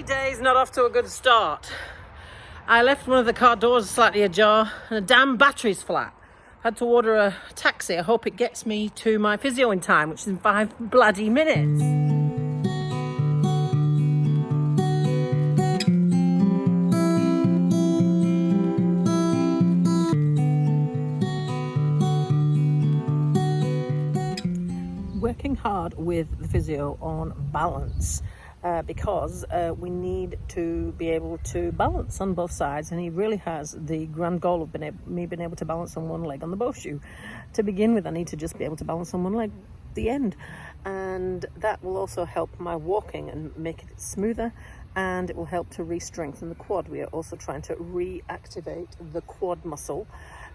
Sunny day's not off to a good start. I left one of the car doors slightly ajar and a damn battery's flat. Had to order a taxi. I hope it gets me to my physio in time, which is in 5 bloody minutes. Working hard with the physio on balance because we need to be able to balance on both sides, and he really has the grand goal of me being able to balance on one leg on the bow shoe. To begin with, I need to just be able to balance on one leg at the end, and that will also help my walking and make it smoother, and it will help to re-strengthen the quad. We are also trying to reactivate the quad muscle.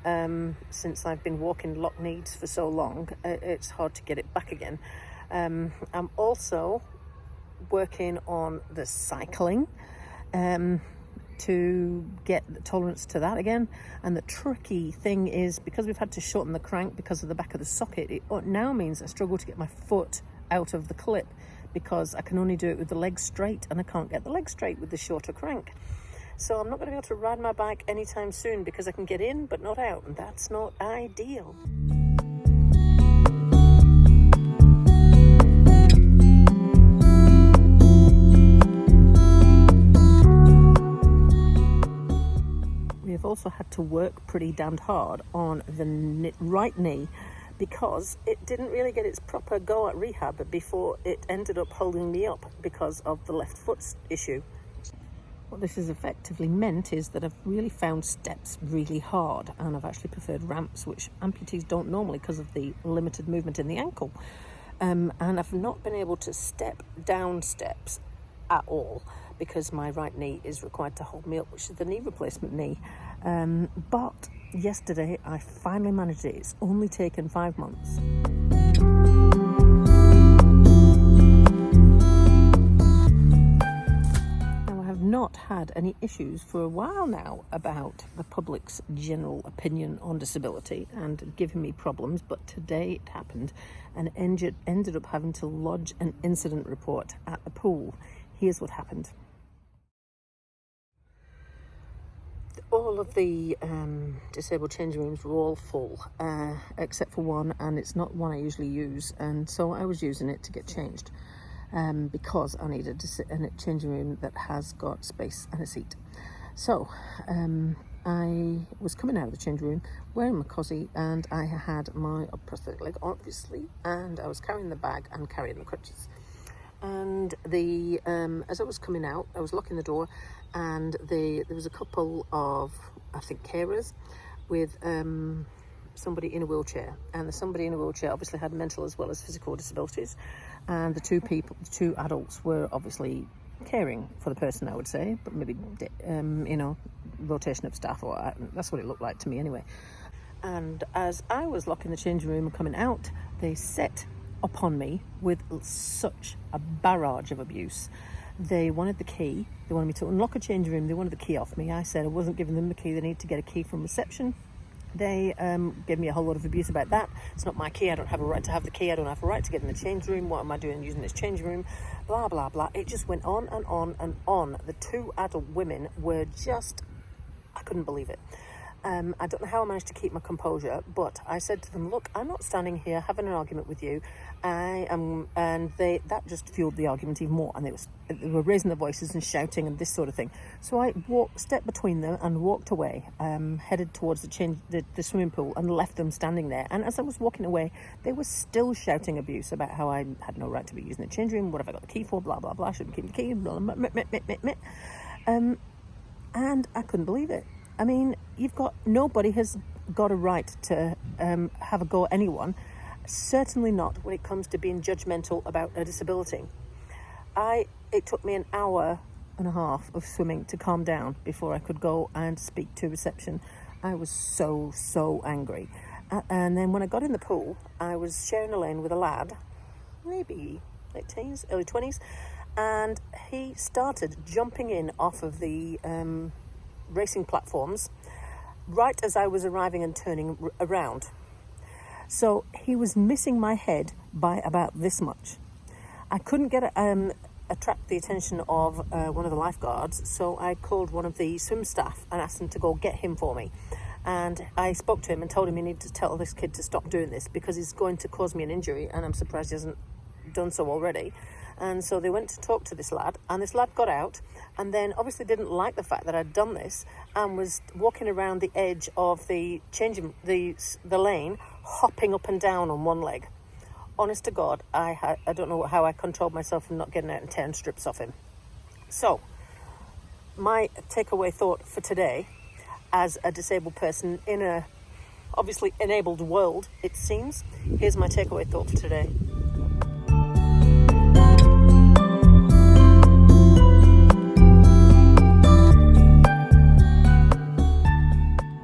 Since I've been walking lock knees for so long, it's hard to get it back again. I'm also working on the cycling to get the tolerance to that again. And the tricky thing is, because we've had to shorten the crank because of the back of the socket, it now means I struggle to get my foot out of the clip because I can only do it with the legs straight, and I can't get the legs straight with the shorter crank. So I'm not going to be able to ride my bike anytime soon because I can get in but not out, and that's not ideal. We have also had to work pretty damned hard on the right knee because it didn't really get its proper go at rehab before it ended up holding me up because of the left foot issue. What this has effectively meant is that I've really found steps really hard, and I've actually preferred ramps, which amputees don't normally because of the limited movement in the ankle. And I've not been able to step down steps at all because my right knee is required to hold me up, which is the knee replacement knee. But yesterday I finally managed it. It's only taken 5 months. Not had any issues for a while now about the public's general opinion on disability and giving me problems, but today it happened and ended up having to lodge an incident report at the pool. Here's what happened. All of the disabled changing rooms were all full except for one, and it's not one I usually use, and so I was using it to get changed. Because I needed to sit in a changing room that has got space and a seat. So I was coming out of the changing room wearing my cosy, and I had my prosthetic leg obviously, and I was carrying the bag and carrying the crutches. And as I was coming out, I was locking the door, and there was a couple of, I think, carers with somebody in a wheelchair, and the somebody in a wheelchair obviously had mental as well as physical disabilities, and the two adults were obviously caring for the person, I would say, but maybe rotation of staff, or that's what it looked like to me anyway. And as I was locking the changing room and coming out, they set upon me with such a barrage of abuse. They wanted the key. They wanted me to unlock a changing room. They wanted the key off me. I said I wasn't giving them the key. They need to get a key from reception. They gave me a whole lot of abuse about that. It's not my key. I don't have a right to have the key. I don't have a right to get in the change room. What am I doing using this change room? Blah, blah, blah. It just went on and on and on. The two adult women were just, I couldn't believe it. I don't know how I managed to keep my composure, but I said to them, look, I'm not standing here having an argument with you. That just fueled the argument even more, and they were raising their voices and shouting and this sort of thing. So I stepped between them and walked away, headed towards the swimming pool, and left them standing there. And as I was walking away, they were still shouting abuse about how I had no right to be using the change room. What have I got the key for? Blah blah blah. I shouldn't keep the key. Blah, blah, blah, blah, blah, blah. And I couldn't believe it. I mean, nobody has got a right to have a go at anyone. Certainly not when it comes to being judgmental about a disability. It took me an hour and a half of swimming to calm down before I could go and speak to reception. I was so angry. And then when I got in the pool, I was sharing a lane with a lad, maybe late teens, early 20s, and he started jumping in off of the racing platforms right as I was arriving and turning around. So he was missing my head by about this much. I couldn't get attract the attention of one of the lifeguards, so I called one of the swim staff and asked them to go get him for me. And I spoke to him and told him he needed to tell this kid to stop doing this because he's going to cause me an injury, and I'm surprised he hasn't done so already. And so they went to talk to this lad, and this lad got out and then obviously didn't like the fact that I'd done this and was walking around the edge of the lane, hopping up and down on one leg. Honest to God, I don't know how I controlled myself from not getting out and tearing strips off him. So my takeaway thought for today, as a disabled person in a obviously enabled world, it seems, here's my takeaway thought for today.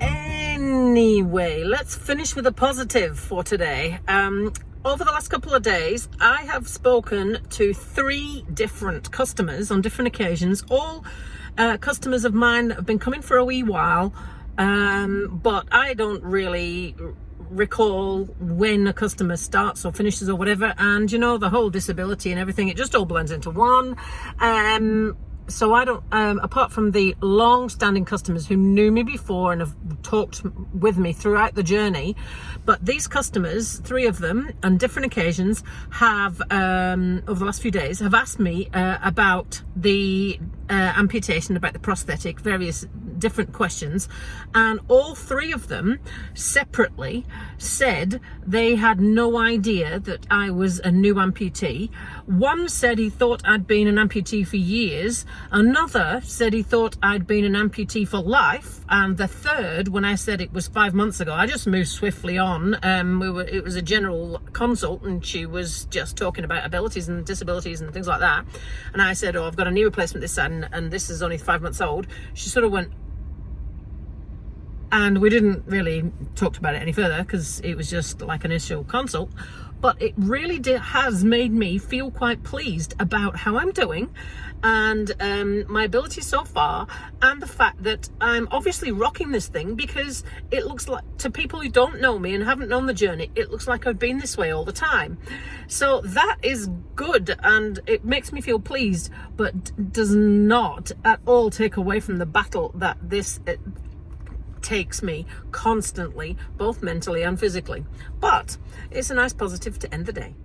Anyway, let's finish with a positive for today. Over the last couple of days, I have spoken to 3 different customers on different occasions. All customers of mine that have been coming for a wee while, but I don't really recall when a customer starts or finishes or whatever. And you know, the whole disability and everything, it just all blends into one. So I don't, apart from the long-standing customers who knew me before and have talked with me throughout the journey, but these customers, 3 of them, on different occasions, have, over the last few days, have asked me about the amputation, about the prosthetic, various different questions, and all 3 of them separately said they had no idea that I was a new amputee. One said he thought I'd been an amputee for years, another said he thought I'd been an amputee for life, and the third, when I said it was 5 months ago, I just moved swiftly on. It was a general consult, and she was just talking about abilities and disabilities and things like that, and I said, oh, I've got a knee replacement this side, and this is only 5 months old. She sort of went, and we didn't really talk about it any further because it was just like an initial consult. But it really has made me feel quite pleased about how I'm doing and my ability so far, and the fact that I'm obviously rocking this thing, because it looks like, to people who don't know me and haven't known the journey, it looks like I've been this way all the time. So that is good, and it makes me feel pleased, but does not at all take away from the battle that this takes me constantly, both mentally and physically. But it's a nice positive to end the day.